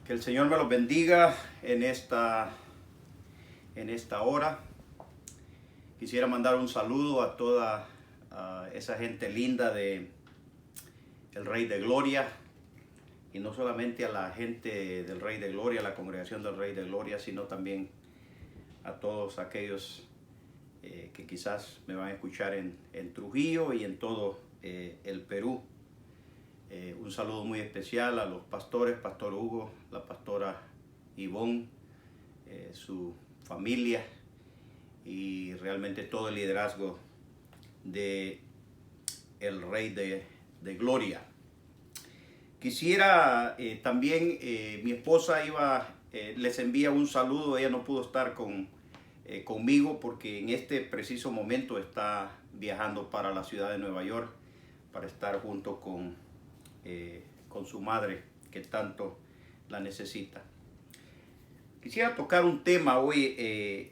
Que el Señor me los bendiga en esta hora. Quisiera mandar un saludo a toda esa gente linda de el Rey de Gloria, y no solamente a la gente del Rey de Gloria, a la congregación del Rey de Gloria, sino también a todos aquellos que quizás me van a escuchar en Trujillo y en todo el Perú. Un saludo muy especial a los pastores, Pastor Hugo, la pastora Ivonne, su familia y realmente todo el liderazgo de el Rey de Gloria. Quisiera también, mi esposa les envía un saludo. Ella no pudo estar conmigo porque en este preciso momento está viajando para la ciudad de Nueva York para estar junto con su madre, que tanto la necesita. Quisiera tocar un tema hoy,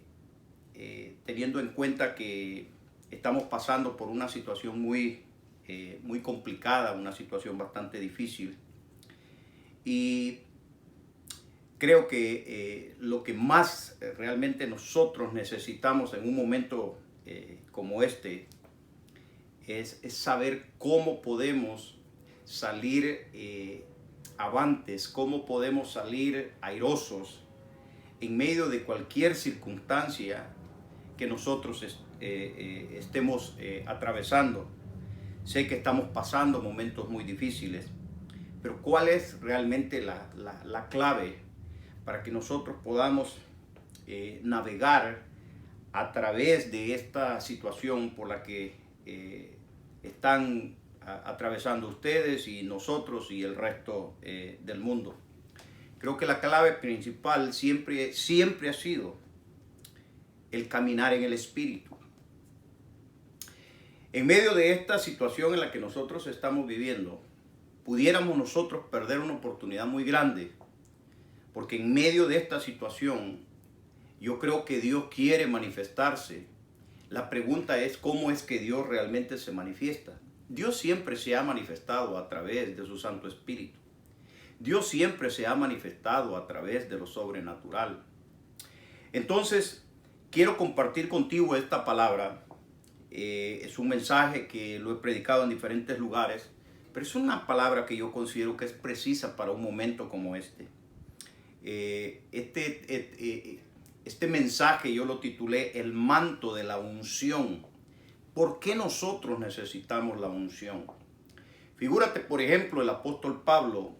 teniendo en cuenta que estamos pasando por una situación muy complicada, una situación bastante difícil, y creo que lo que más realmente nosotros necesitamos en un momento como este es saber cómo podemos salir avantes, cómo podemos salir airosos en medio de cualquier circunstancia que nosotros estemos atravesando. Sé que estamos pasando momentos muy difíciles, pero ¿cuál es realmente la clave para que nosotros podamos navegar a través de esta situación por la que están atravesando ustedes y nosotros y el resto del mundo? Creo que la clave principal siempre ha sido el caminar en el Espíritu. En medio de esta situación en la que nosotros estamos viviendo, pudiéramos nosotros perder una oportunidad muy grande, porque en medio de esta situación yo creo que Dios quiere manifestarse. La pregunta es cómo es que Dios realmente se manifiesta. Dios siempre se ha manifestado a través de su Santo Espíritu. Dios siempre se ha manifestado a través de lo sobrenatural. Entonces, quiero compartir contigo esta palabra. Es un mensaje que lo he predicado en diferentes lugares, pero es una palabra que yo considero que es precisa para un momento como este. Este mensaje yo lo titulé El manto de la unción. ¿Por qué nosotros necesitamos la unción? Figúrate, por ejemplo, el apóstol Pablo,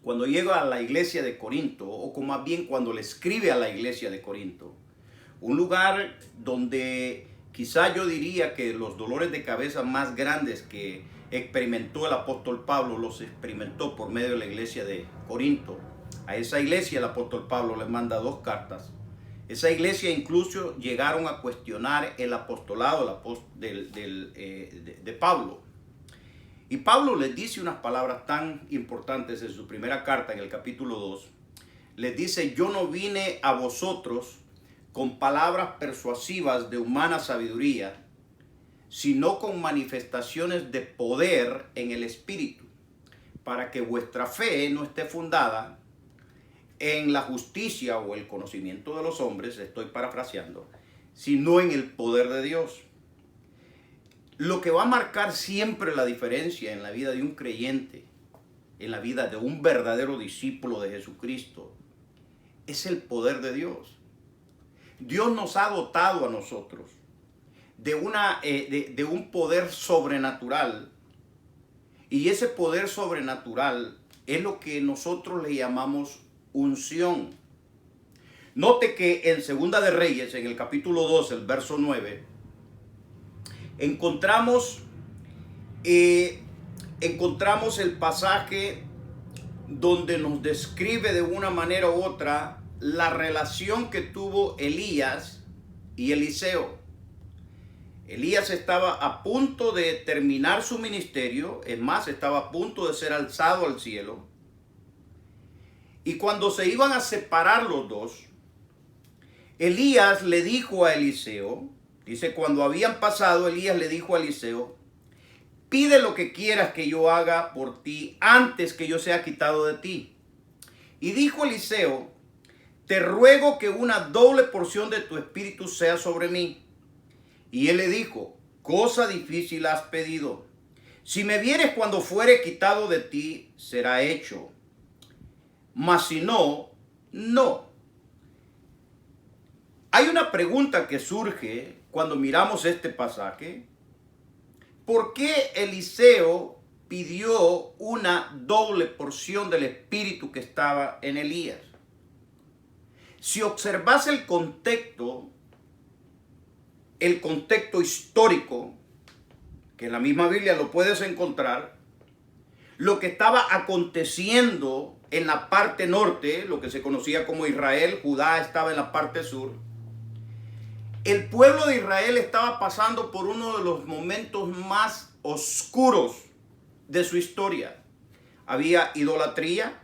cuando llega a la iglesia de Corinto, o más bien cuando le escribe a la iglesia de Corinto, un lugar donde quizá yo diría que los dolores de cabeza más grandes que experimentó el apóstol Pablo los experimentó por medio de la iglesia de Corinto. A esa iglesia el apóstol Pablo les manda 2 cartas. Esa iglesia incluso llegaron a cuestionar el apostolado de Pablo. Y Pablo les dice unas palabras tan importantes en su primera carta, en el capítulo 2. Les dice: yo no vine a vosotros con palabras persuasivas de humana sabiduría, sino con manifestaciones de poder en el Espíritu, para que vuestra fe no esté fundada en la justicia o el conocimiento de los hombres, estoy parafraseando, sino en el poder de Dios. Lo que va a marcar siempre la diferencia en la vida de un creyente, en la vida de un verdadero discípulo de Jesucristo, es el poder de Dios. Dios nos ha dotado a nosotros de un poder sobrenatural, y ese poder sobrenatural es lo que nosotros le llamamos unción. Note que en Segunda de Reyes, en el capítulo 2, el verso 9, encontramos el pasaje donde nos describe de una manera u otra la relación que tuvo Elías y Eliseo. Elías estaba a punto de terminar su ministerio, es más, estaba a punto de ser alzado al cielo. Y cuando se iban a separar los dos, Elías le dijo a Eliseo, dice, cuando habían pasado, Elías le dijo a Eliseo: pide lo que quieras que yo haga por ti antes que yo sea quitado de ti. Y dijo Eliseo: te ruego que una doble porción de tu espíritu sea sobre mí. Y él le dijo: cosa difícil has pedido. Si me vieres cuando fuere quitado de ti, será hecho. Mas si no, no. Hay una pregunta que surge cuando miramos este pasaje. ¿Por qué Eliseo pidió una doble porción del espíritu que estaba en Elías? Si observas el contexto histórico, que en la misma Biblia lo puedes encontrar, lo que estaba aconteciendo en la parte norte, lo que se conocía como Israel, Judá estaba en la parte sur. El pueblo de Israel estaba pasando por uno de los momentos más oscuros de su historia. Había idolatría,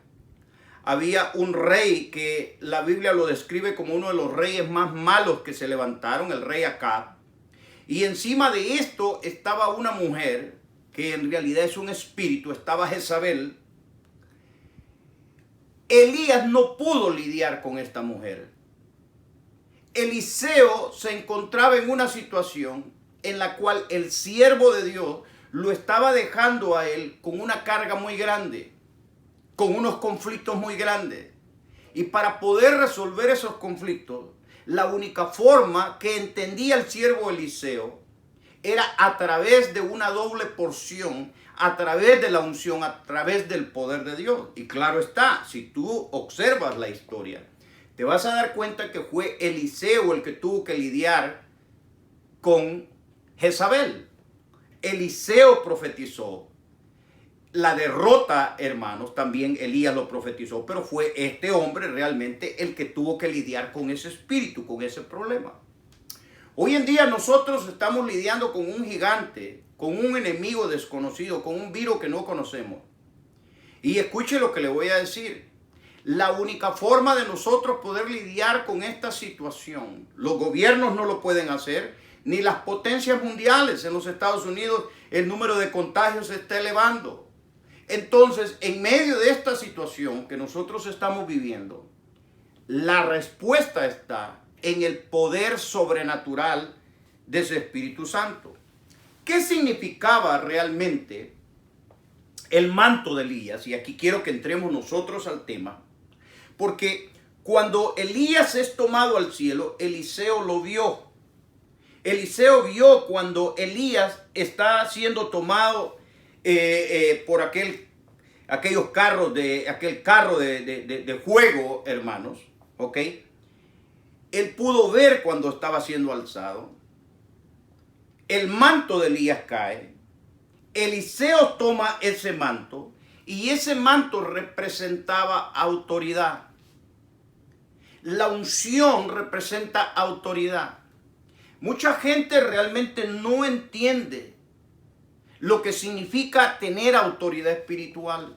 había un rey que la Biblia lo describe como uno de los reyes más malos que se levantaron, el rey Acab. Y encima de esto estaba una mujer, que en realidad es un espíritu, estaba Jezabel. Elías no pudo lidiar con esta mujer. Eliseo se encontraba en una situación en la cual el siervo de Dios lo estaba dejando a él con una carga muy grande, con unos conflictos muy grandes. Y para poder resolver esos conflictos, la única forma que entendía el siervo Eliseo era a través de una doble porción, a través de la unción, a través del poder de Dios. Y claro está, si tú observas la historia, te vas a dar cuenta que fue Eliseo el que tuvo que lidiar con Jezabel. Eliseo profetizó la derrota, hermanos, también Elías lo profetizó, pero fue este hombre realmente el que tuvo que lidiar con ese espíritu, con ese problema. Hoy en día nosotros estamos lidiando con un gigante, con un enemigo desconocido, con un virus que no conocemos. Y escuche lo que le voy a decir. La única forma de nosotros poder lidiar con esta situación, los gobiernos no lo pueden hacer, ni las potencias mundiales. En los Estados Unidos el número de contagios se está elevando. Entonces, en medio de esta situación que nosotros estamos viviendo, la respuesta está en el poder sobrenatural de ese Espíritu Santo. ¿Qué significaba realmente el manto de Elías? Y aquí quiero que entremos nosotros al tema, porque cuando Elías es tomado al cielo, Eliseo lo vio. Eliseo vio cuando Elías está siendo tomado por aquel carro de fuego, hermanos, ¿ok? Él pudo ver cuando estaba siendo alzado. El manto de Elías cae. Eliseo toma ese manto y ese manto representaba autoridad. La unción representa autoridad. Mucha gente realmente no entiende lo que significa tener autoridad espiritual.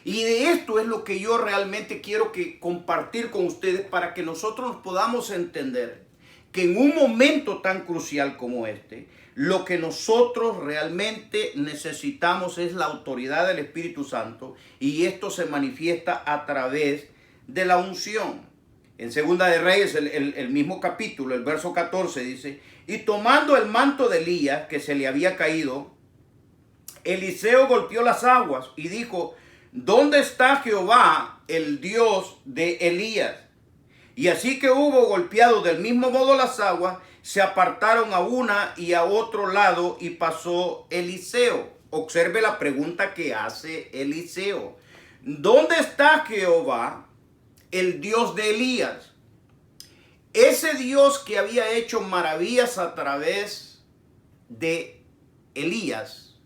Y de esto es lo que yo realmente quiero compartir con ustedes para que nosotros podamos entender que en un momento tan crucial como este, lo que nosotros realmente necesitamos es la autoridad del Espíritu Santo, y esto se manifiesta a través de la unción. En Segunda de Reyes, el mismo capítulo, el verso 14 dice: y tomando el manto de Elías que se le había caído, Eliseo golpeó las aguas y dijo: ¿dónde está Jehová, el Dios de Elías? Y así que hubo golpeado del mismo modo las aguas, se apartaron a una y a otro lado y pasó Eliseo. Observe la pregunta que hace Eliseo: ¿dónde está Jehová, el Dios de Elías? Ese Dios que había hecho maravillas a través de Elías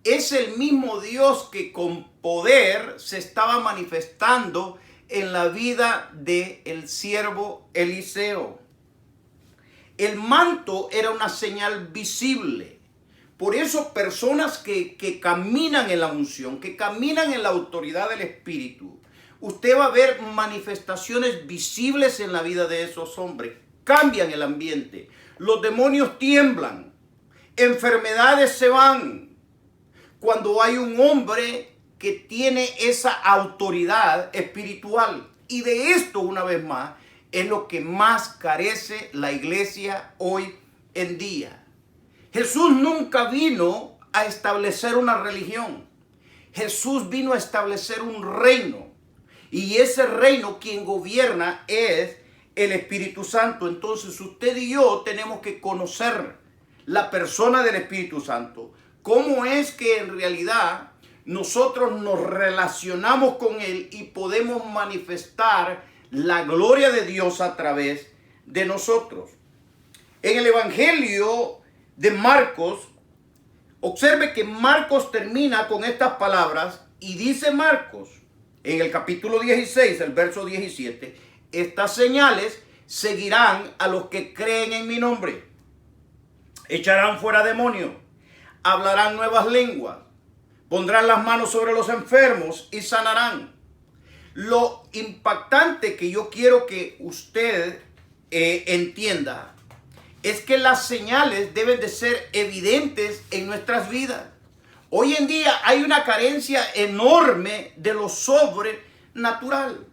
es el mismo Dios que con poder se estaba manifestando en la vida del siervo Eliseo. El manto era una señal visible. Por eso personas que caminan en la unción, que caminan en la autoridad del Espíritu, usted va a ver manifestaciones visibles en la vida de esos hombres. Cambian el ambiente. Los demonios tiemblan. Enfermedades se van. Cuando hay un hombre que tiene esa autoridad espiritual. Y de esto, una vez más, es lo que más carece la iglesia hoy en día. Jesús nunca vino a establecer una religión. Jesús vino a establecer un reino. Y ese reino quien gobierna es el Espíritu Santo. Entonces usted y yo tenemos que conocer la persona del Espíritu Santo. Cómo es que en realidad nosotros nos relacionamos con Él y podemos manifestar la gloria de Dios a través de nosotros. En el Evangelio de Marcos, observe que Marcos termina con estas palabras y dice Marcos, en el capítulo 16, el verso 17, estas señales seguirán a los que creen en mi nombre. Echarán fuera demonios, hablarán nuevas lenguas, pondrán las manos sobre los enfermos y sanarán. Lo impactante que yo quiero que usted entienda es que las señales deben de ser evidentes en nuestras vidas. Hoy en día hay una carencia enorme de lo sobrenatural.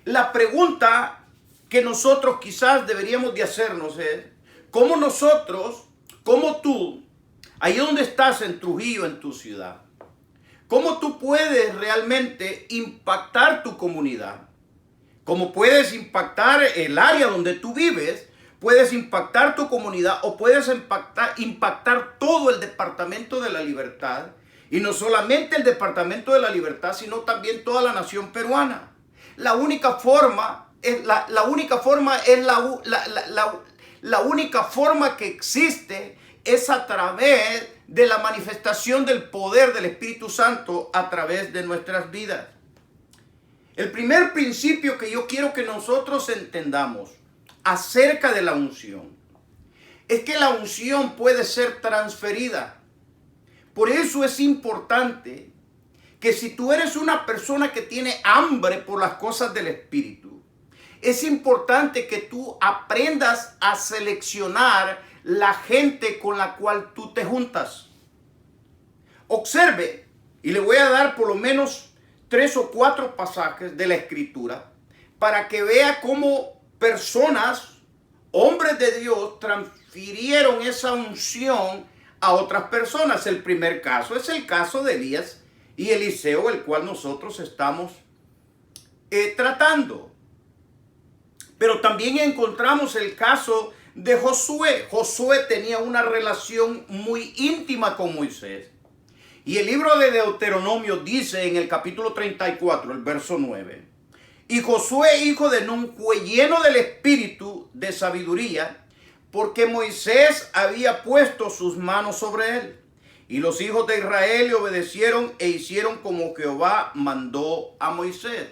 La pregunta que nosotros quizás deberíamos de hacernos es, ¿cómo nosotros, cómo tú, ahí donde estás en Trujillo, en tu ciudad, cómo tú puedes realmente impactar tu comunidad? ¿Cómo puedes impactar el área donde tú vives? Puedes impactar tu comunidad o puedes impactar todo el Departamento de la Libertad. Y no solamente el Departamento de la Libertad, sino también toda la nación peruana. La única forma que existe es a través de la manifestación del poder del Espíritu Santo a través de nuestras vidas. El primer principio que yo quiero que nosotros entendamos acerca de la unción es que la unción puede ser transferida. Por eso es importante que si tú eres una persona que tiene hambre por las cosas del Espíritu, es importante que tú aprendas a seleccionar la gente con la cual tú te juntas. Observe, y le voy a dar por lo menos 3 o 4 pasajes de la Escritura para que vea cómo personas, hombres de Dios, transfirieron esa unción a otras personas. El primer caso es el caso de Elías y Eliseo, el cual nosotros estamos tratando. Pero también encontramos el caso de Josué. Josué tenía una relación muy íntima con Moisés. Y el libro de Deuteronomio dice en el capítulo 34, el verso 9, y Josué, hijo de Nun, fue lleno del espíritu de sabiduría, porque Moisés había puesto sus manos sobre él. Y los hijos de Israel le obedecieron e hicieron como Jehová mandó a Moisés.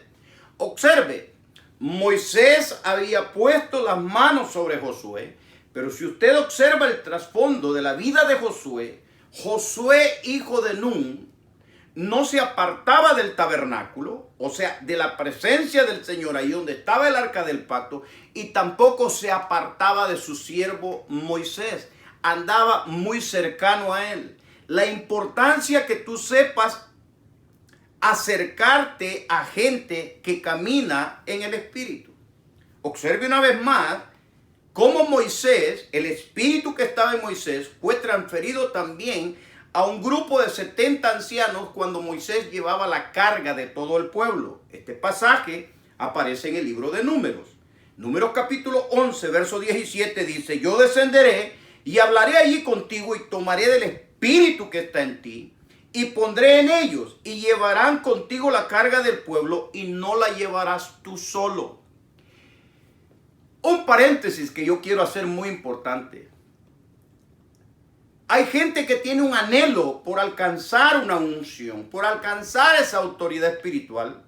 Observe, Moisés había puesto las manos sobre Josué, pero si usted observa el trasfondo de la vida de Josué, Josué, hijo de Nun, no se apartaba del tabernáculo, o sea, de la presencia del Señor, ahí donde estaba el arca del pacto, y tampoco se apartaba de su siervo Moisés. Andaba muy cercano a él. La importancia que tú sepas acercarte a gente que camina en el Espíritu. Observe una vez más cómo Moisés, el espíritu que estaba en Moisés, fue transferido también a un grupo de 70 ancianos cuando Moisés llevaba la carga de todo el pueblo. Este pasaje aparece en el libro de Números. Números capítulo 11, verso 17 dice, yo descenderé y hablaré allí contigo y tomaré del espíritu que está en ti y pondré en ellos y llevarán contigo la carga del pueblo y no la llevarás tú solo. Un paréntesis que yo quiero hacer muy importante. Hay gente que tiene un anhelo por alcanzar una unción, por alcanzar esa autoridad espiritual,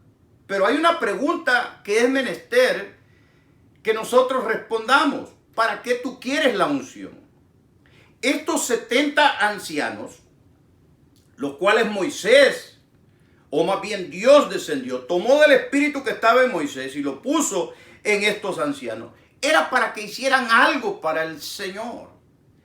pero hay una pregunta que es menester que nosotros respondamos. ¿Para qué tú quieres la unción? Estos 70 ancianos, los cuales Moisés, o más bien Dios descendió, tomó del espíritu que estaba en Moisés y lo puso en estos ancianos, era para que hicieran algo para el Señor.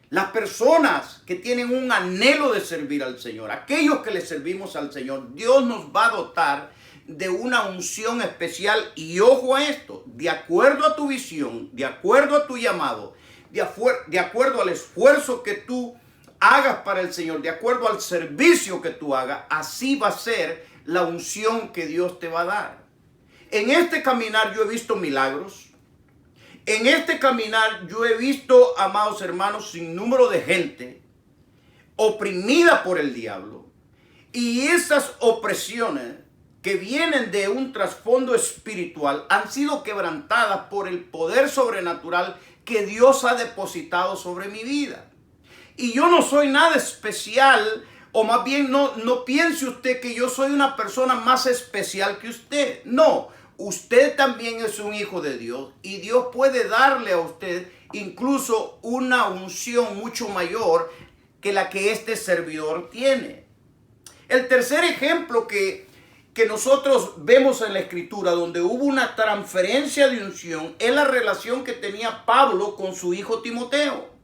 Las personas que tienen un anhelo de servir al Señor, aquellos que le servimos al Señor, Dios nos va a dotar de una unción especial. Y ojo a esto, de acuerdo a tu visión, de acuerdo a tu llamado, de acuerdo al esfuerzo que tú hagas para el Señor, de acuerdo al servicio que tú hagas, así va a ser la unción que Dios te va a dar. En este caminar yo he visto milagros. En este caminar yo he visto, amados hermanos, sin número de gente oprimida por el diablo. Y esas opresiones que vienen de un trasfondo espiritual han sido quebrantadas por el poder sobrenatural que Dios ha depositado sobre mi vida. Y yo no soy nada especial, o más bien no piense usted que yo soy una persona más especial que usted. No, usted también es un hijo de Dios y Dios puede darle a usted incluso una unción mucho mayor que la que este servidor tiene. El tercer ejemplo que nosotros vemos en la Escritura, donde hubo una transferencia de unción, es la relación que tenía Pablo con su hijo Timoteo.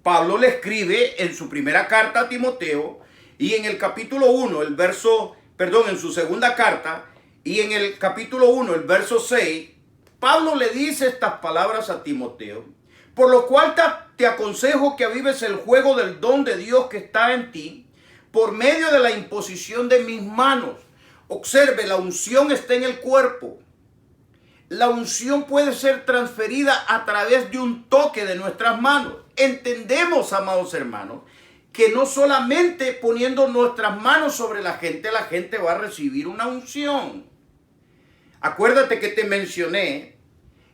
Pablo le escribe en su primera carta a Timoteo y en el capítulo 1, en su segunda carta y en el capítulo 1, el verso 6, Pablo le dice estas palabras a Timoteo: por lo cual te aconsejo que avives el fuego del don de Dios que está en ti por medio de la imposición de mis manos. Observe, la unción está en el cuerpo. La unción puede ser transferida a través de un toque de nuestras manos. Entendemos, amados hermanos, que no solamente poniendo nuestras manos sobre la gente va a recibir una unción. Acuérdate que te mencioné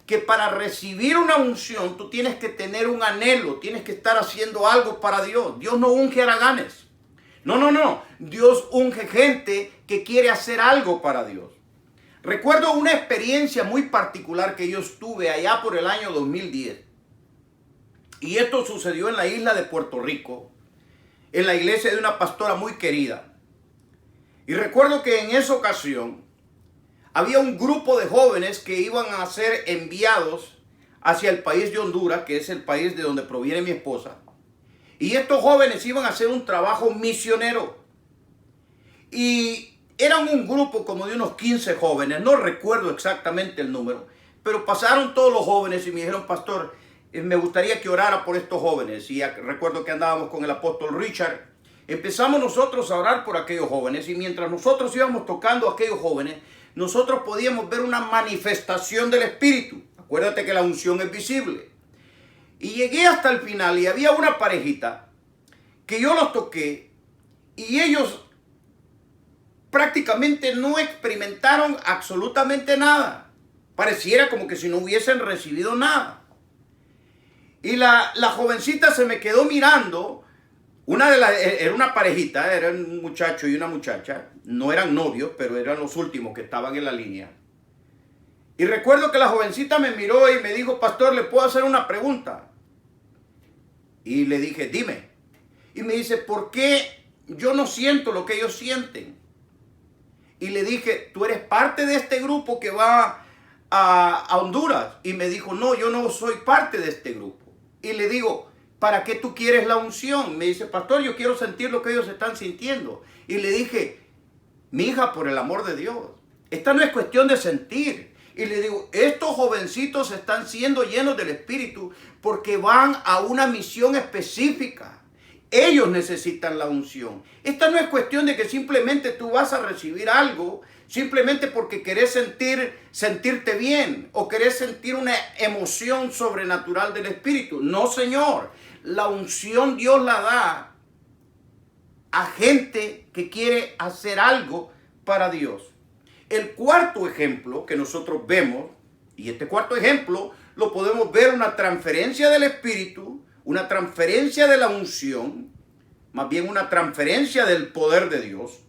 que para recibir una unción tú tienes que tener un anhelo, tienes que estar haciendo algo para Dios. Dios no unge haraganes. No. Dios unge gente que quiere hacer algo para Dios. Recuerdo una experiencia muy particular que yo tuve allá por el año 2010. Y esto sucedió en la isla de Puerto Rico, en la iglesia de una pastora muy querida. Y recuerdo que en esa ocasión había un grupo de jóvenes que iban a ser enviados hacia el país de Honduras, que es el país de donde proviene mi esposa. Y estos jóvenes iban a hacer un trabajo misionero. Y eran un grupo como de unos 15 jóvenes, no recuerdo exactamente el número, pero pasaron todos los jóvenes y me dijeron: pastor, me gustaría que orara por estos jóvenes. Y recuerdo que andábamos con el apóstol Richard. Empezamos nosotros a orar por aquellos jóvenes, y mientras nosotros íbamos tocando a aquellos jóvenes, nosotros podíamos ver una manifestación del Espíritu. Acuérdate que la unción es visible. Y llegué hasta el final y había una parejita que yo los toqué y ellos prácticamente no experimentaron absolutamente nada. Pareciera como que si no hubiesen recibido nada. Y la jovencita se me quedó mirando. Era una parejita, era un muchacho y una muchacha. No eran novios, pero eran los últimos que estaban en la línea. Y recuerdo que la jovencita me miró y me dijo: pastor, ¿le puedo hacer una pregunta? Y le dije: dime. Y me dice: ¿por qué yo no siento lo que ellos sienten? Y le dije: ¿tú eres parte de este grupo que va a Honduras? Y me dijo: no, yo no soy parte de este grupo. Y le digo: ¿para qué tú quieres la unción? Me dice: pastor, yo quiero sentir lo que ellos están sintiendo. Y le dije: mi hija, por el amor de Dios, esta no es cuestión de sentir. Y le digo: estos jovencitos están siendo llenos del Espíritu porque van a una misión específica. Ellos necesitan la unción. Esta no es cuestión de que simplemente tú vas a recibir algo simplemente porque querés sentirte bien o querés sentir una emoción sobrenatural del Espíritu. No, Señor. La unción Dios la da a gente que quiere hacer algo para Dios. El cuarto ejemplo que nosotros vemos, y este cuarto ejemplo lo podemos ver, una transferencia del Espíritu, una transferencia de la unción, más bien una transferencia del poder de Dios.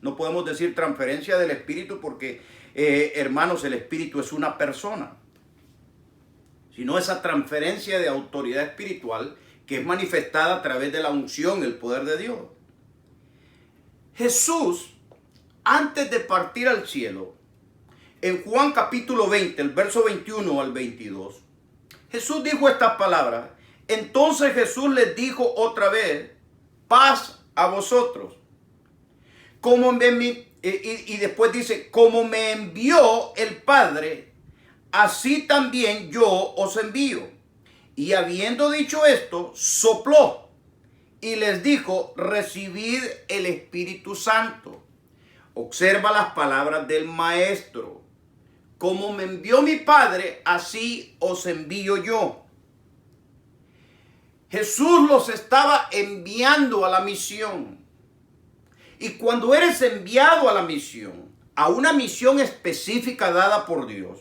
No podemos decir transferencia del Espíritu porque, hermanos, el Espíritu es una persona, sino esa transferencia de autoridad espiritual que es manifestada a través de la unción, el poder de Dios. Jesús, antes de partir al cielo, en Juan capítulo 20, el verso 21 al 22, Jesús dijo estas palabras: Entonces Jesús les dijo otra vez, paz a vosotros. Y después dice, como me envió el Padre, así también yo os envío. Y habiendo dicho esto, sopló y les dijo, recibid el Espíritu Santo. Observa las palabras del Maestro. Como me envió mi Padre, así os envío yo. Jesús los estaba enviando a la misión. Y cuando eres enviado a la misión, a una misión específica dada por Dios,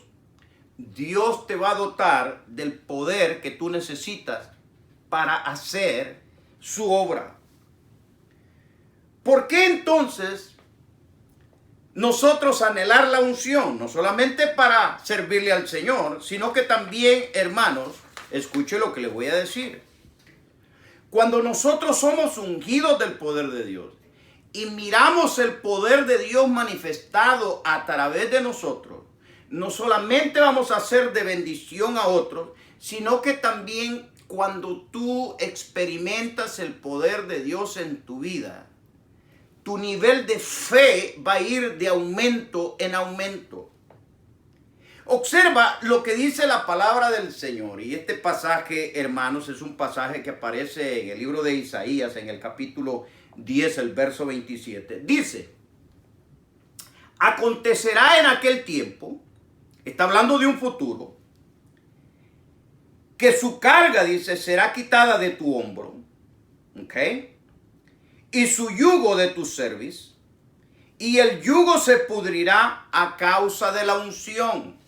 Dios te va a dotar del poder que tú necesitas para hacer su obra. ¿Por qué entonces nosotros anhelar la unción? No solamente para servirle al Señor, sino que también, hermanos, escuche lo que les voy a decir. Cuando nosotros somos ungidos del poder de Dios y miramos el poder de Dios manifestado a través de nosotros, no solamente vamos a ser de bendición a otros, sino que también cuando tú experimentas el poder de Dios en tu vida, tu nivel de fe va a ir de aumento en aumento. Observa lo que dice la palabra del Señor. Y este pasaje, hermanos, es un pasaje que aparece en el libro de Isaías, en el capítulo 10, el verso 27. Dice, acontecerá en aquel tiempo, está hablando de un futuro, que su carga, dice, será quitada de tu hombro, ¿ok? Y su yugo de tu cerviz, y el yugo se pudrirá a causa de la unción.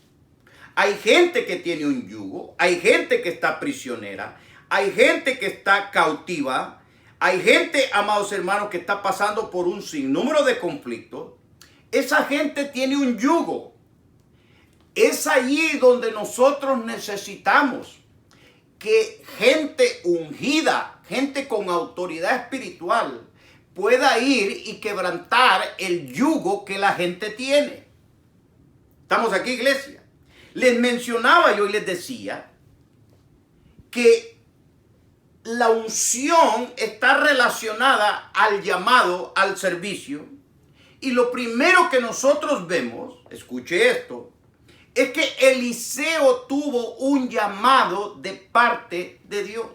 Hay gente que tiene un yugo, hay gente que está prisionera, hay gente que está cautiva, hay gente, amados hermanos, que está pasando por un sinnúmero de conflictos. Esa gente tiene un yugo. Es allí donde nosotros necesitamos que gente ungida, gente con autoridad espiritual, pueda ir y quebrantar el yugo que la gente tiene. ¿Estamos aquí, iglesia? Les mencionaba yo y les decía que la unción está relacionada al llamado, al servicio. Y lo primero que nosotros vemos, escuche esto, es que Eliseo tuvo un llamado de parte de Dios.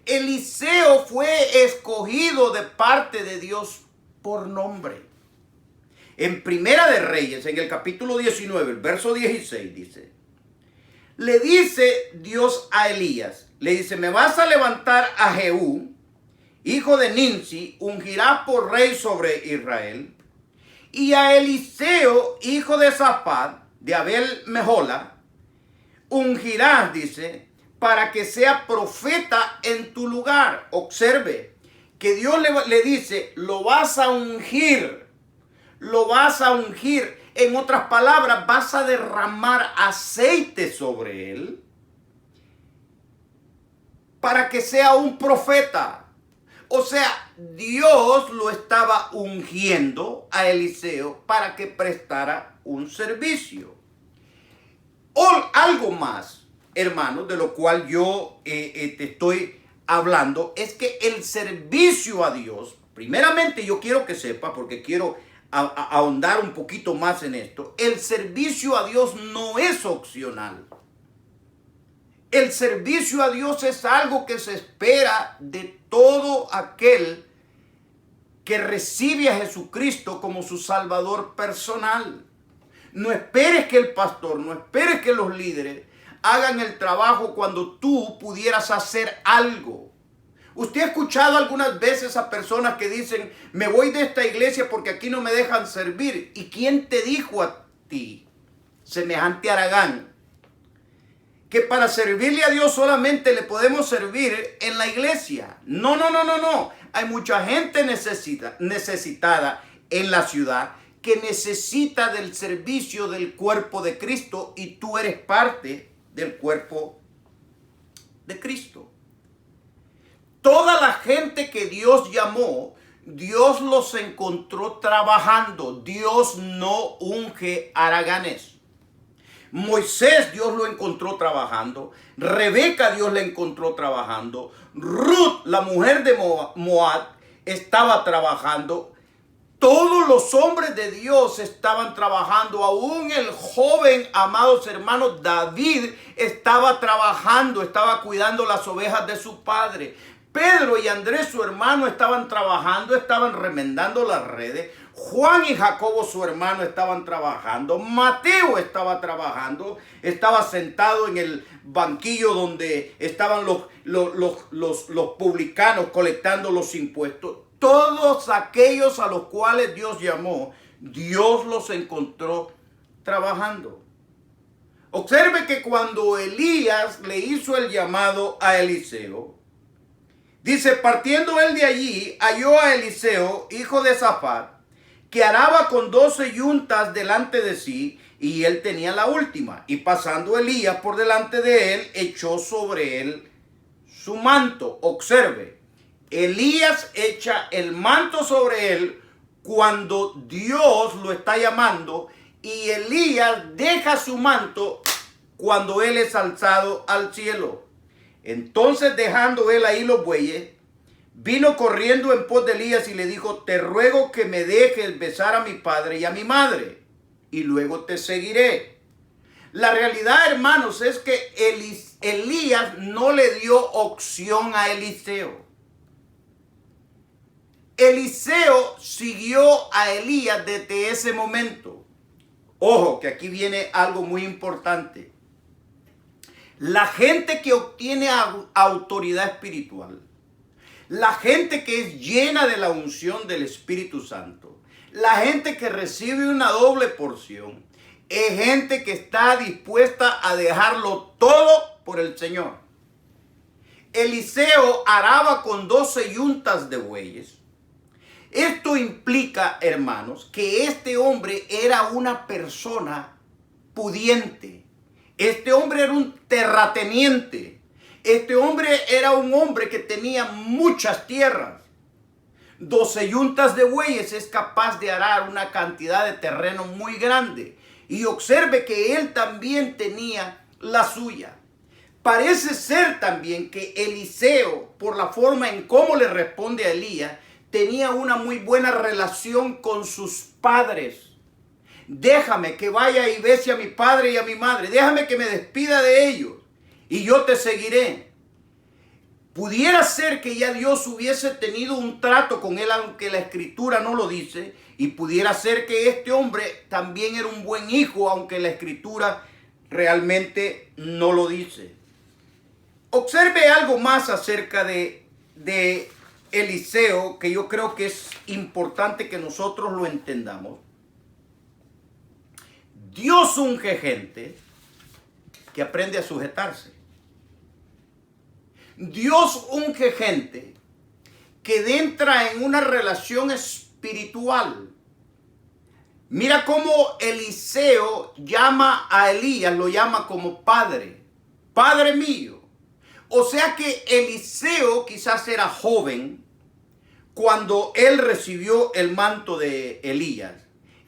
Eliseo fue escogido de parte de Dios por nombre. En Primera de Reyes, en el capítulo 19, el verso 16, dice, le dice Dios a Elías, le dice, me vas a levantar a Jehú, hijo de Nimsi, ungirás por rey sobre Israel, y a Eliseo, hijo de Safat, de Abel Mejola, ungirás, dice, para que sea profeta en tu lugar. Observe que Dios le dice, lo vas a ungir. Lo vas a ungir. En otras palabras, vas a derramar aceite sobre él para que sea un profeta. O sea, Dios lo estaba ungiendo a Eliseo para que prestara un servicio. O algo más, hermanos, de lo cual yo te estoy hablando, es que el servicio a Dios, primeramente yo quiero que sepa, porque quiero ahondar un poquito más en esto, el servicio a Dios no es opcional. El servicio a Dios es algo que se espera de todo aquel que recibe a Jesucristo como su Salvador personal. No esperes que el pastor, no esperes que los líderes hagan el trabajo cuando tú pudieras hacer algo. Usted ha escuchado algunas veces a personas que dicen, me voy de esta iglesia porque aquí no me dejan servir. ¿Y quién te dijo a ti, semejante haragán, que para servirle a Dios solamente le podemos servir en la iglesia? No. Hay mucha gente necesitada en la ciudad que necesita del servicio del cuerpo de Cristo, y tú eres parte del cuerpo de Cristo. Toda la gente que Dios llamó, Dios los encontró trabajando. Dios no unge haraganes. Moisés, Dios lo encontró trabajando. Rebeca, Dios la encontró trabajando. Ruth, la mujer de Moab, estaba trabajando. Todos los hombres de Dios estaban trabajando. Aún el joven, amados hermanos, David estaba trabajando, estaba cuidando las ovejas de su padre. Pedro y Andrés, su hermano, estaban trabajando, estaban remendando las redes. Juan y Jacobo, su hermano, estaban trabajando. Mateo estaba trabajando, estaba sentado en el banquillo donde estaban los publicanos colectando los impuestos. Todos aquellos a los cuales Dios llamó, Dios los encontró trabajando. Observe que cuando Elías le hizo el llamado a Eliseo, dice, partiendo él de allí, halló a Eliseo, hijo de Safat, que araba con 12 yuntas delante de sí, y él tenía la última. Y pasando Elías por delante de él, echó sobre él su manto. Observe, Elías echa el manto sobre él cuando Dios lo está llamando, y Elías deja su manto cuando él es alzado al cielo. Entonces, dejando él ahí los bueyes, vino corriendo en pos de Elías y le dijo, te ruego que me dejes besar a mi padre y a mi madre, y luego te seguiré. La realidad, hermanos, es que Elías no le dio opción a Eliseo. Eliseo siguió a Elías desde ese momento. Ojo, que aquí viene algo muy importante. La gente que obtiene autoridad espiritual, la gente que es llena de la unción del Espíritu Santo, la gente que recibe una doble porción, es gente que está dispuesta a dejarlo todo por el Señor. Eliseo araba con 12 yuntas de bueyes. Esto implica, hermanos, que este hombre era una persona pudiente. Este hombre era un terrateniente. Este hombre era un hombre que tenía muchas tierras. 12 yuntas de bueyes es capaz de arar una cantidad de terreno muy grande. Y observe que él también tenía la suya. Parece ser también que Eliseo, por la forma en cómo le responde a Elías, tenía una muy buena relación con sus padres. Déjame que vaya y bese a mi padre y a mi madre. Déjame que me despida de ellos y yo te seguiré. Pudiera ser que ya Dios hubiese tenido un trato con él, aunque la escritura no lo dice. Y pudiera ser que este hombre también era un buen hijo, aunque la escritura realmente no lo dice. Observe algo más acerca de Eliseo, que yo creo que es importante que nosotros lo entendamos. Dios unge gente que aprende a sujetarse. Dios unge gente que entra en una relación espiritual. Mira cómo Eliseo llama a Elías, lo llama como padre, padre mío. O sea que Eliseo quizás era joven cuando él recibió el manto de Elías.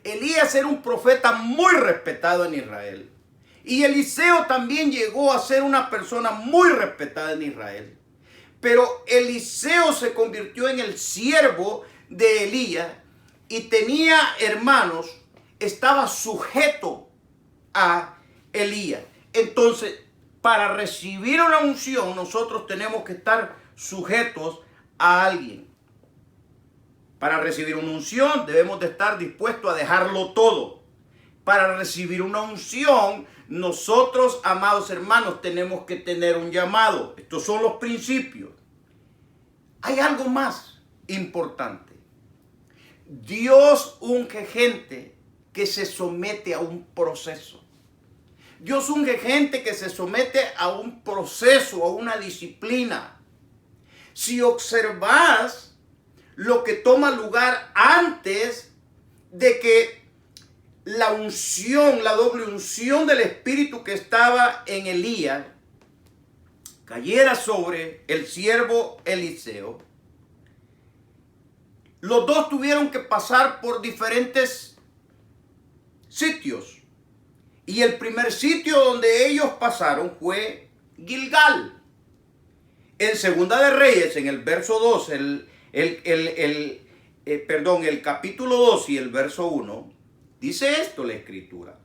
Elías era un profeta muy respetado en Israel. Y Eliseo también llegó a ser una persona muy respetada en Israel. Pero Eliseo se convirtió en el siervo de Elías y tenía hermanos, estaba sujeto a Elías. Entonces, para recibir una unción, nosotros tenemos que estar sujetos a alguien. Para recibir una unción, debemos de estar dispuestos a dejarlo todo. Para recibir una unción, nosotros, amados hermanos, tenemos que tener un llamado. Estos son los principios. Hay algo más importante. Dios unge gente que se somete a un proceso. Dios unge gente que se somete a un proceso, a una disciplina. Si observas lo que toma lugar antes de que la unción, la doble unción del Espíritu que estaba en Elías, cayera sobre el siervo Eliseo, los dos tuvieron que pasar por diferentes sitios. Y el primer sitio donde ellos pasaron fue Gilgal. En Segunda de Reyes, en el verso 2, el capítulo 2 y el verso 1, dice esto la escritura.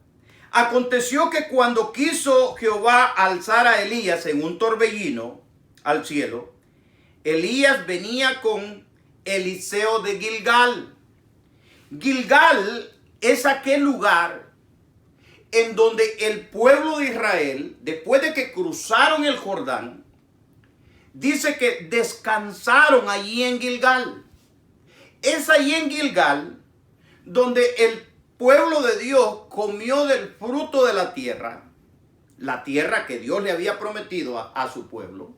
Aconteció que cuando quiso Jehová alzar a Elías en un torbellino al cielo, Elías venía con Eliseo de Gilgal. Gilgal es aquel lugar en donde el pueblo de Israel, después de que cruzaron el Jordán, dice que descansaron allí en Gilgal. Es allí en Gilgal donde el pueblo de Dios comió del fruto de la tierra que Dios le había prometido a su pueblo.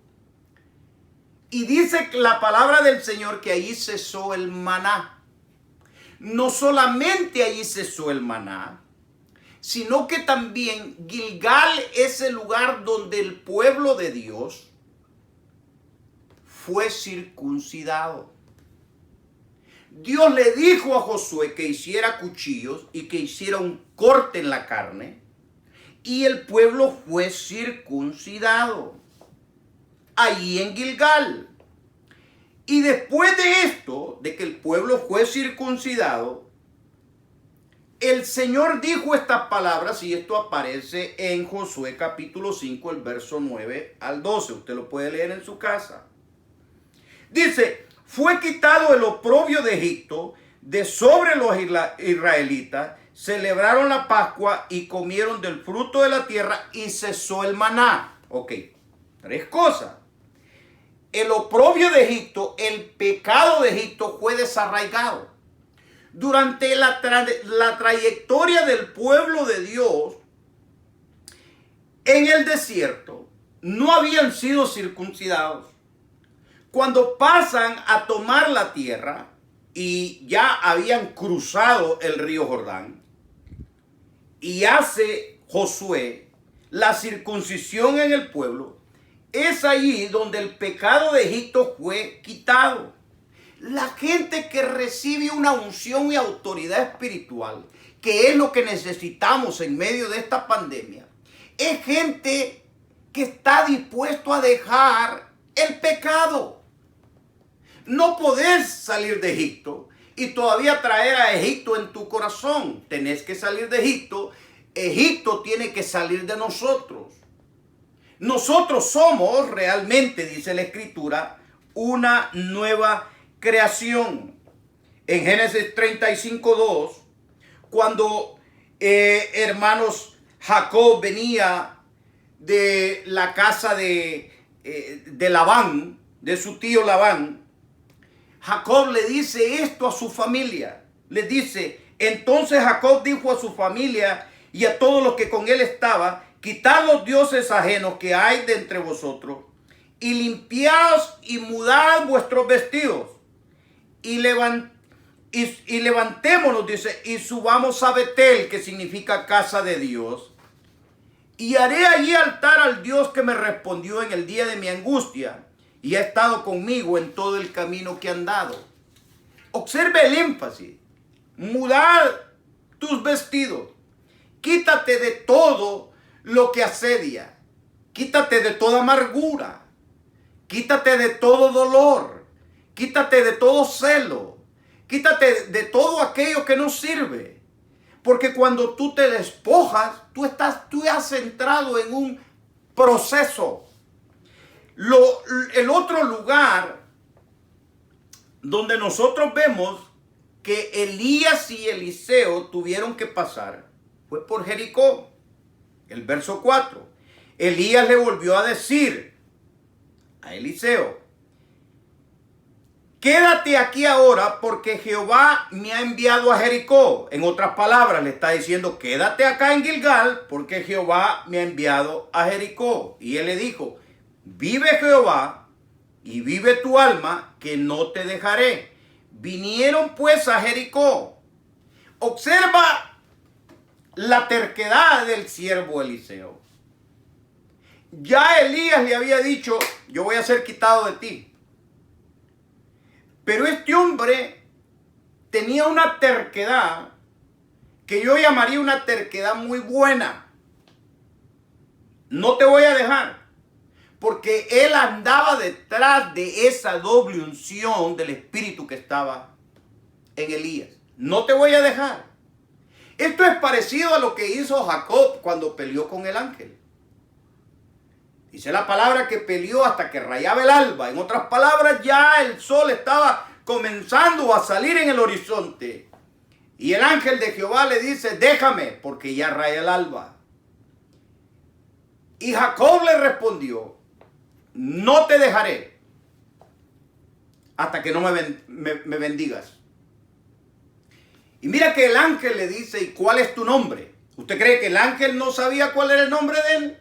Y dice la palabra del Señor que allí cesó el maná. No solamente allí cesó el maná, sino que también Gilgal es el lugar donde el pueblo de Dios fue circuncidado. Dios le dijo a Josué que hiciera cuchillos y que hiciera un corte en la carne, y el pueblo fue circuncidado allí en Gilgal. Y después de esto, de que el pueblo fue circuncidado, el Señor dijo estas palabras, y esto aparece en Josué capítulo 5, el verso 9 al 12. Usted lo puede leer en su casa. Dice: fue quitado el oprobio de Egipto de sobre los israelitas, celebraron la Pascua y comieron del fruto de la tierra y cesó el maná. Ok, tres cosas. El oprobio de Egipto, el pecado de Egipto fue desarraigado. Durante la trayectoria del pueblo de Dios en el desierto, no habían sido circuncidados. Cuando pasan a tomar la tierra y ya habían cruzado el río Jordán, y hace Josué la circuncisión en el pueblo, es allí donde el pecado de Egipto fue quitado. La gente que recibe una unción y autoridad espiritual, que es lo que necesitamos en medio de esta pandemia, es gente que está dispuesto a dejar el pecado. No podés salir de Egipto y todavía traer a Egipto en tu corazón. Tenés que salir de Egipto. Egipto tiene que salir de nosotros. Nosotros somos realmente, dice la Escritura, una nueva creación. En Génesis 35:2, cuando hermanos, Jacob venía de la casa de Labán, de su tío Labán, Jacob le dice esto a su familia. Le dice: entonces Jacob dijo a su familia y a todos los que con él estaban: quitad los dioses ajenos que hay de entre vosotros, y limpiaos y mudad vuestros vestidos, y levantémonos, dice, y subamos a Betel, que significa casa de Dios, y haré allí altar al Dios que me respondió en el día de mi angustia, y ha estado conmigo en todo el camino que he andado. Observe el énfasis. Mudad tus vestidos. Quítate de todo lo que asedia. Quítate de toda amargura. Quítate de todo dolor. Quítate de todo celo. Quítate de todo aquello que no sirve. Porque cuando tú te despojas, tú has entrado en un proceso. El otro lugar donde nosotros vemos que Elías y Eliseo tuvieron que pasar fue por Jericó. El verso 4. Elías le volvió a decir a Eliseo: quédate aquí ahora porque Jehová me ha enviado a Jericó. En otras palabras, le está diciendo: quédate acá en Gilgal porque Jehová me ha enviado a Jericó. Y él le dijo: vive Jehová y vive tu alma, que no te dejaré. Vinieron pues a Jericó. Observa la terquedad del siervo Eliseo. Ya Elías le había dicho: yo voy a ser quitado de ti. Pero este hombre tenía una terquedad que yo llamaría una terquedad muy buena. no te voy a dejar. Porque él andaba detrás de esa doble unción del espíritu que estaba en Elías. No te voy a dejar. Esto es parecido a lo que hizo Jacob cuando peleó con el ángel. Dice la palabra que peleó hasta que rayaba el alba. En otras palabras, ya el sol estaba comenzando a salir en el horizonte. Y el ángel de Jehová le dice, déjame, porque ya raya el alba. Y Jacob le respondió, no te dejaré hasta que no me bendigas. Y mira que el ángel le dice, ¿y cuál es tu nombre? ¿Usted cree que el ángel no sabía cuál era el nombre de él?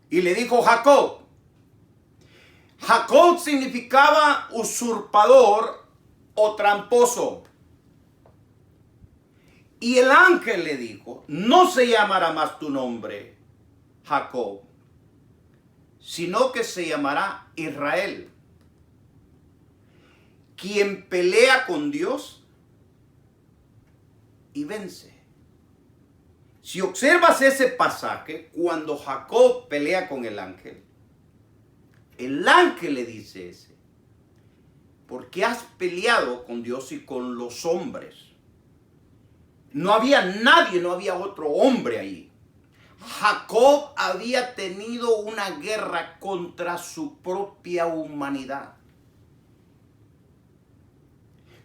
Y le dijo Jacob. Jacob significaba usurpador o tramposo. Y el ángel le dijo, no se llamará más tu nombre Jacob, sino que se llamará Israel, quien pelea con Dios y vence. Si observas ese pasaje, cuando Jacob pelea con el ángel le dice ese, porque has peleado con Dios y con los hombres. No había nadie, no había otro hombre ahí. Jacob había tenido una guerra contra su propia humanidad.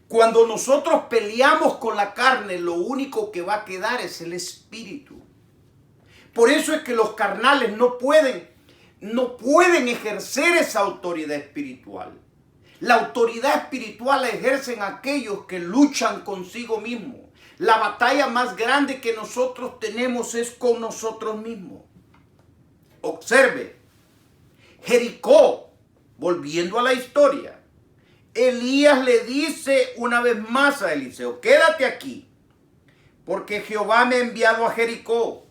Cuando nosotros peleamos con la carne, lo único que va a quedar es el espíritu. Por eso es que los carnales no pueden ejercer esa autoridad espiritual. La autoridad espiritual la ejercen aquellos que luchan consigo mismos. La batalla más grande que nosotros tenemos es con nosotros mismos. Observe, Jericó, volviendo a la historia, Elías le dice una vez más a Eliseo, quédate aquí, porque Jehová me ha enviado a Jericó.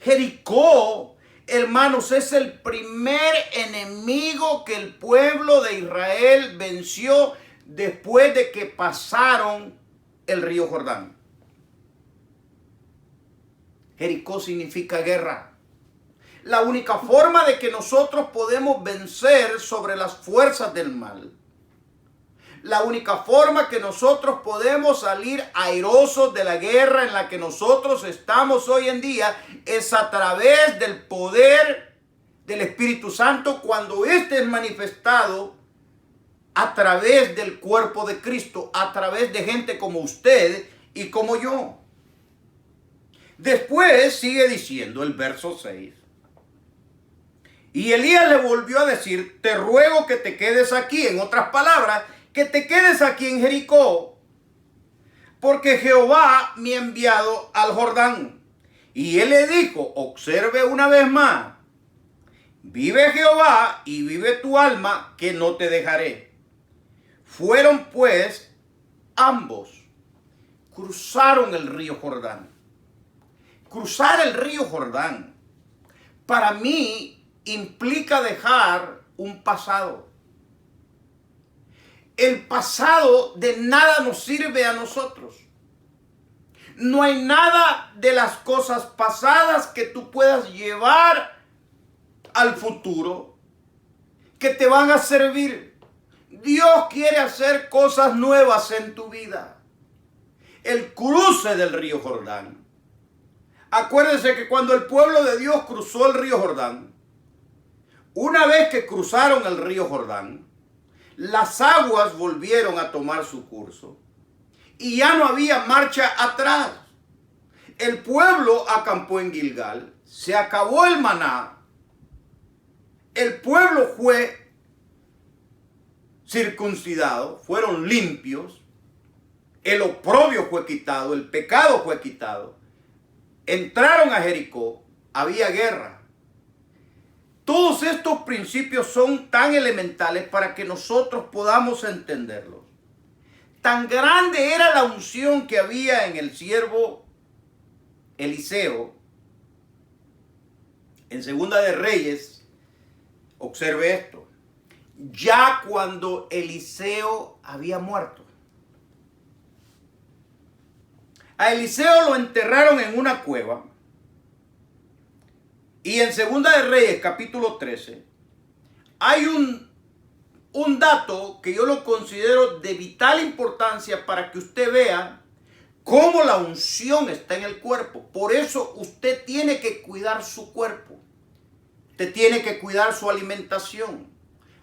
Jericó, hermanos, es el primer enemigo que el pueblo de Israel venció después de que pasaron el río Jordán. Jericó significa guerra. La única forma de que nosotros podemos vencer sobre las fuerzas del mal, la única forma que nosotros podemos salir airosos de la guerra en la que nosotros estamos hoy en día es a través del poder del Espíritu Santo, cuando éste es manifestado a través del cuerpo de Cristo, a través de gente como usted y como yo. Después sigue diciendo el verso 6. Y Elías le volvió a decir, te ruego que te quedes aquí. En otras palabras, que te quedes aquí en Jericó, porque Jehová me ha enviado al Jordán. Y él le dijo, observe una vez más, vive Jehová y vive tu alma, que no te dejaré. Fueron pues ambos, cruzaron el río Jordán. Cruzar el río Jordán, para mí, implica dejar un pasado. El pasado de nada nos sirve a nosotros. No hay nada de las cosas pasadas que tú puedas llevar al futuro que te van a servir. Dios quiere hacer cosas nuevas en tu vida. El cruce del río Jordán. Acuérdense que cuando el pueblo de Dios cruzó el río Jordán, una vez que cruzaron el río Jordán, las aguas volvieron a tomar su curso y ya no había marcha atrás. El pueblo acampó en Gilgal, se acabó el maná, el pueblo fue circuncidado, fueron limpios, el oprobio fue quitado, el pecado fue quitado. Entraron a Jericó, había guerra. Todos estos principios son tan elementales para que nosotros podamos entenderlos. Tan grande era la unción que había en el siervo Eliseo. En Segunda de Reyes, observe esto. Ya cuando Eliseo había muerto, a Eliseo lo enterraron en una cueva Y en Segunda de Reyes, capítulo 13, hay un dato que yo lo considero de vital importancia para que usted vea cómo la unción está en el cuerpo. Por eso usted tiene que cuidar su cuerpo. Usted tiene que cuidar su alimentación.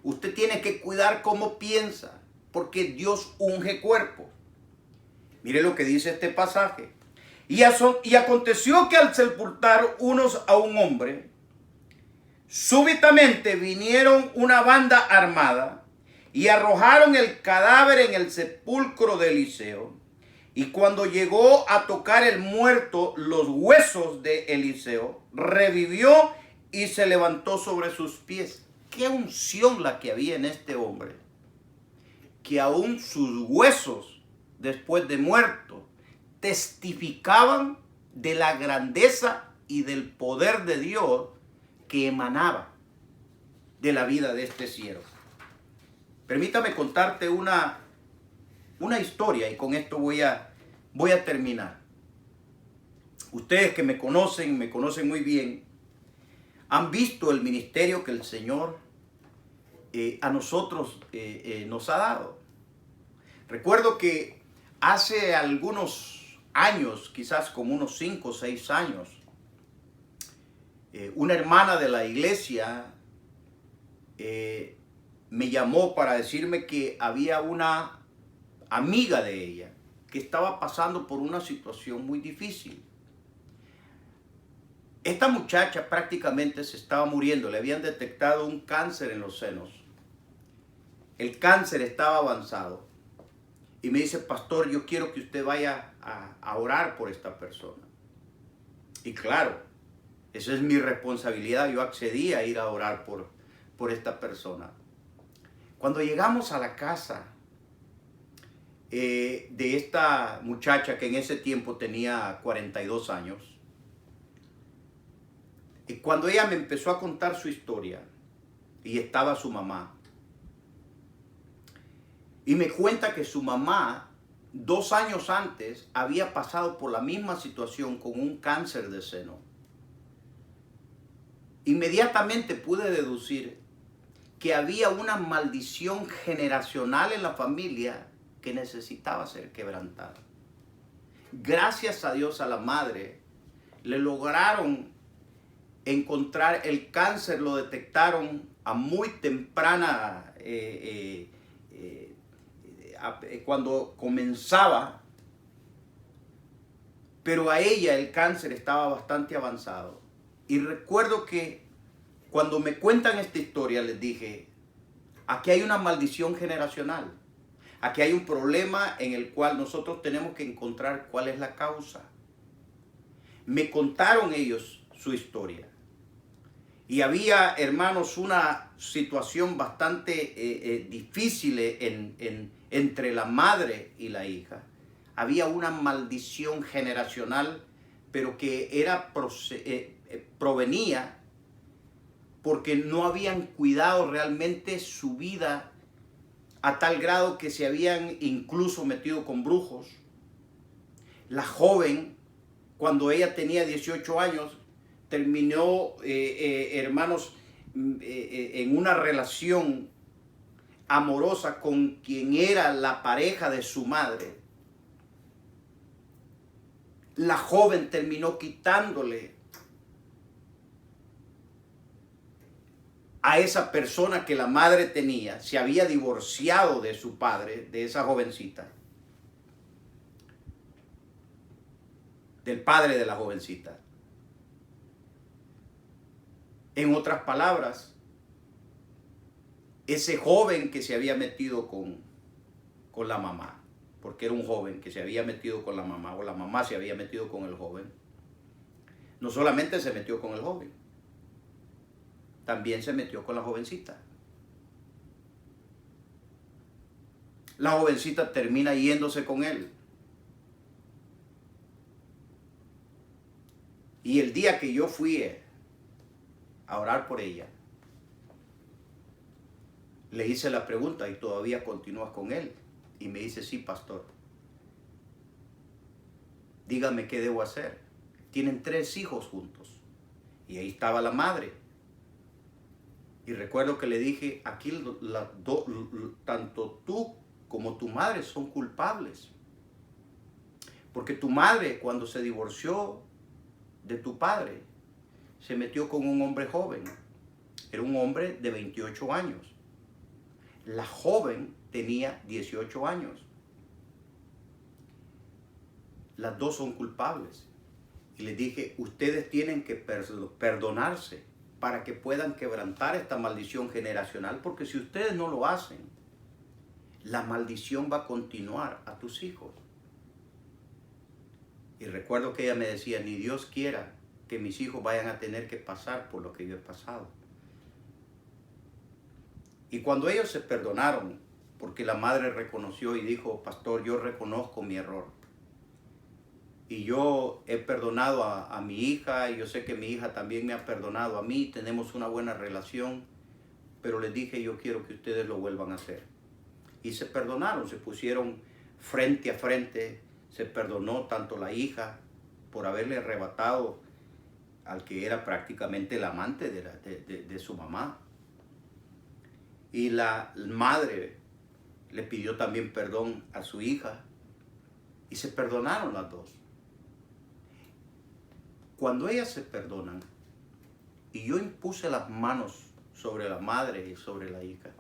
Usted tiene que cuidar cómo piensa, porque Dios unge cuerpo. Mire lo que dice este pasaje. Y aconteció que al sepultar unos a un hombre, súbitamente vinieron una banda armada y arrojaron el cadáver en el sepulcro de Eliseo. Y cuando llegó a tocar el muerto los huesos de Eliseo, revivió y se levantó sobre sus pies. Qué unción la que había en este hombre, que aún sus huesos, después de muerto, testificaban de la grandeza y del poder de Dios que emanaba de la vida de este siervo. Permítame contarte una historia y con esto voy a terminar. Ustedes que me conocen muy bien, han visto el ministerio que el Señor a nosotros nos ha dado. Recuerdo que hace algunos años, quizás como unos 5 o 6 años, una hermana de la iglesia me llamó para decirme que había una amiga de ella que estaba pasando por una situación muy difícil. Esta muchacha prácticamente se estaba muriendo, le habían detectado un cáncer en los senos. El cáncer estaba avanzado. Y me dice, pastor, yo quiero que usted vaya a orar por esta persona. Y claro, esa es mi responsabilidad. Yo accedí a ir a orar por esta persona. Cuando llegamos a la casa de esta muchacha, que en ese tiempo tenía 42 años, y cuando ella me empezó a contar su historia, y estaba su mamá, y me cuenta que su mamá 2 años antes había pasado por la misma situación con un cáncer de seno. Inmediatamente pude deducir que había una maldición generacional en la familia que necesitaba ser quebrantada. Gracias a Dios, a la madre, le lograron encontrar el cáncer, lo detectaron a muy temprana cuando comenzaba, pero a ella el cáncer estaba bastante avanzado. Y recuerdo que cuando me cuentan esta historia les dije, aquí hay una maldición generacional, aquí hay un problema en el cual nosotros tenemos que encontrar cuál es la causa. Me contaron ellos su historia. Y había, hermanos, una situación bastante difícil entre la madre y la hija. Había una maldición generacional, pero que provenía porque no habían cuidado realmente su vida a tal grado que se habían incluso metido con brujos. La joven, cuando ella tenía 18 años, terminó, hermanos, en una relación amorosa con quien era la pareja de su madre. La joven terminó quitándole a esa persona que la madre tenía. Se había divorciado de su padre, de esa jovencita, del padre de la jovencita. En otras palabras, ese joven que se había metido con la mamá, porque era un joven que se había metido con la mamá, o la mamá se había metido con el joven, no solamente se metió con el joven, también se metió con la jovencita. La jovencita termina yéndose con él. Y el día que yo fui a orar por ella, le hice la pregunta, ¿y todavía continúas con él? Y me dice, sí, pastor. Dígame qué debo hacer. Tienen 3 hijos juntos. Y ahí estaba la madre. Y recuerdo que le dije, aquí tanto tú como tu madre son culpables. Porque tu madre, cuando se divorció de tu padre, se metió con un hombre joven. Era un hombre de 28 años. La joven tenía 18 años. Las dos son culpables. Y les dije, ustedes tienen que perdonarse para que puedan quebrantar esta maldición generacional, porque si ustedes no lo hacen, la maldición va a continuar a tus hijos. Y recuerdo que ella me decía, ni Dios quiera que mis hijos vayan a tener que pasar por lo que yo he pasado. Y cuando ellos se perdonaron, porque la madre reconoció y dijo, pastor, yo reconozco mi error. Y yo he perdonado a mi hija, y yo sé que mi hija también me ha perdonado a mí, tenemos una buena relación, pero les dije, yo quiero que ustedes lo vuelvan a hacer. Y se perdonaron, se pusieron frente a frente, se perdonó tanto la hija por haberle arrebatado al que era prácticamente el amante de su mamá. Y la madre le pidió también perdón a su hija y se perdonaron las dos. Cuando ellas se perdonan y yo impuse las manos sobre la madre y sobre la hija,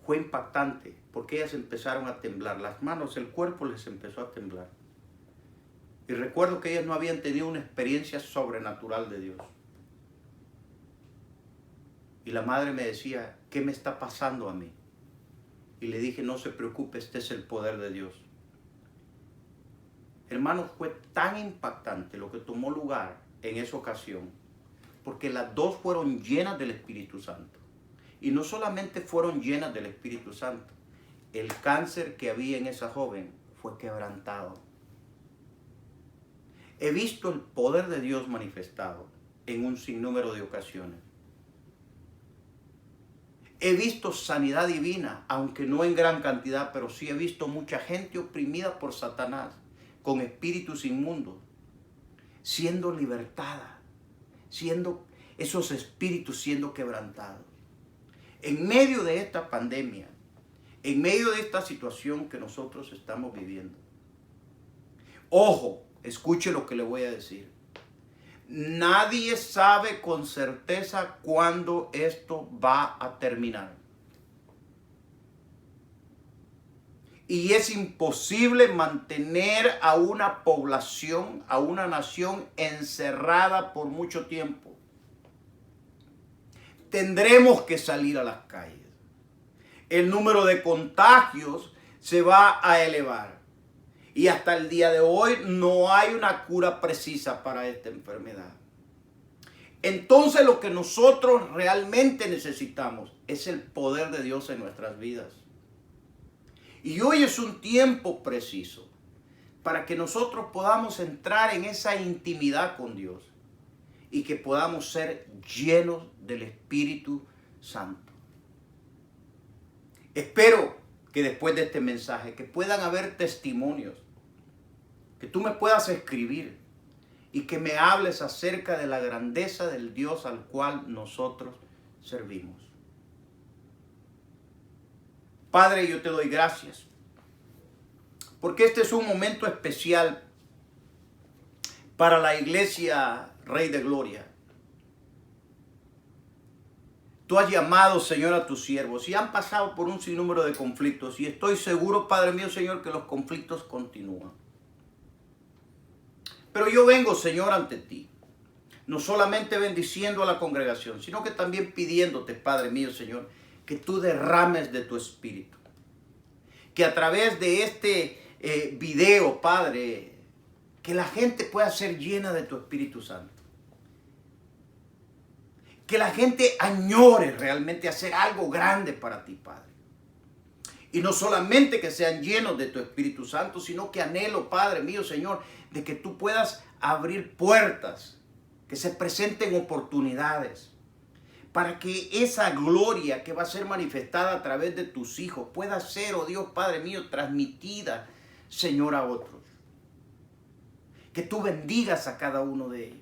fue impactante porque ellas empezaron a temblar, las manos, el cuerpo les empezó a temblar. Y recuerdo que ellas no habían tenido una experiencia sobrenatural de Dios. Y la madre me decía, ¿qué me está pasando a mí? Y le dije, no se preocupe, este es el poder de Dios. Hermanos, fue tan impactante lo que tomó lugar en esa ocasión, porque las dos fueron llenas del Espíritu Santo. Y no solamente fueron llenas del Espíritu Santo, el cáncer que había en esa joven fue quebrantado. He visto el poder de Dios manifestado en un sinnúmero de ocasiones. He visto sanidad divina, aunque no en gran cantidad, pero sí he visto mucha gente oprimida por Satanás, con espíritus inmundos, siendo libertada, siendo esos espíritus siendo quebrantados. En medio de esta pandemia, en medio de esta situación que nosotros estamos viviendo, ojo, escuche lo que le voy a decir. Nadie sabe con certeza cuándo esto va a terminar. Y es imposible mantener a una población, a una nación encerrada por mucho tiempo. Tendremos que salir a las calles. El número de contagios se va a elevar. Y hasta el día de hoy no hay una cura precisa para esta enfermedad. Entonces lo que nosotros realmente necesitamos es el poder de Dios en nuestras vidas. Y hoy es un tiempo preciso para que nosotros podamos entrar en esa intimidad con Dios y que podamos ser llenos del Espíritu Santo. Espero que después de este mensaje, que puedan haber testimonios, que tú me puedas escribir y que me hables acerca de la grandeza del Dios al cual nosotros servimos. Padre, yo te doy gracias, porque este es un momento especial para la iglesia Rey de Gloria. Tú has llamado, Señor, a tus siervos y han pasado por un sinnúmero de conflictos y estoy seguro, Padre mío, Señor, que los conflictos continúan. Pero yo vengo, Señor, ante ti, no solamente bendiciendo a la congregación, sino que también pidiéndote, Padre mío, Señor, que tú derrames de tu espíritu. Que a través de este video, Padre, que la gente pueda ser llena de tu Espíritu Santo. Que la gente añore realmente hacer algo grande para ti, Padre. Y no solamente que sean llenos de tu Espíritu Santo, sino que anhelo, Padre mío, Señor, de que tú puedas abrir puertas, que se presenten oportunidades, para que esa gloria que va a ser manifestada a través de tus hijos pueda ser, oh Dios Padre mío, transmitida, Señor, a otros. Que tú bendigas a cada uno de ellos.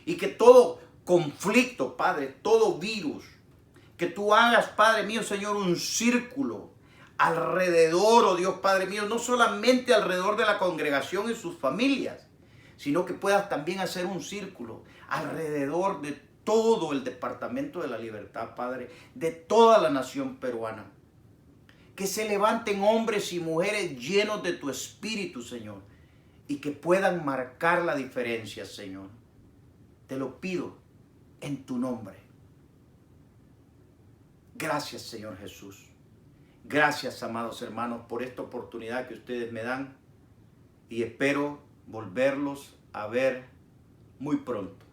Y que todo conflicto, Padre, todo virus. Que tú hagas, Padre mío, Señor, un círculo alrededor, oh Dios, Padre mío, no solamente alrededor de la congregación y sus familias, sino que puedas también hacer un círculo alrededor de todo el Departamento de la Libertad, Padre, de toda la nación peruana. Que se levanten hombres y mujeres llenos de tu Espíritu, Señor, y que puedan marcar la diferencia, Señor. Te lo pido en tu nombre. Gracias, Señor Jesús. Gracias, amados hermanos, por esta oportunidad que ustedes me dan y espero volverlos a ver muy pronto.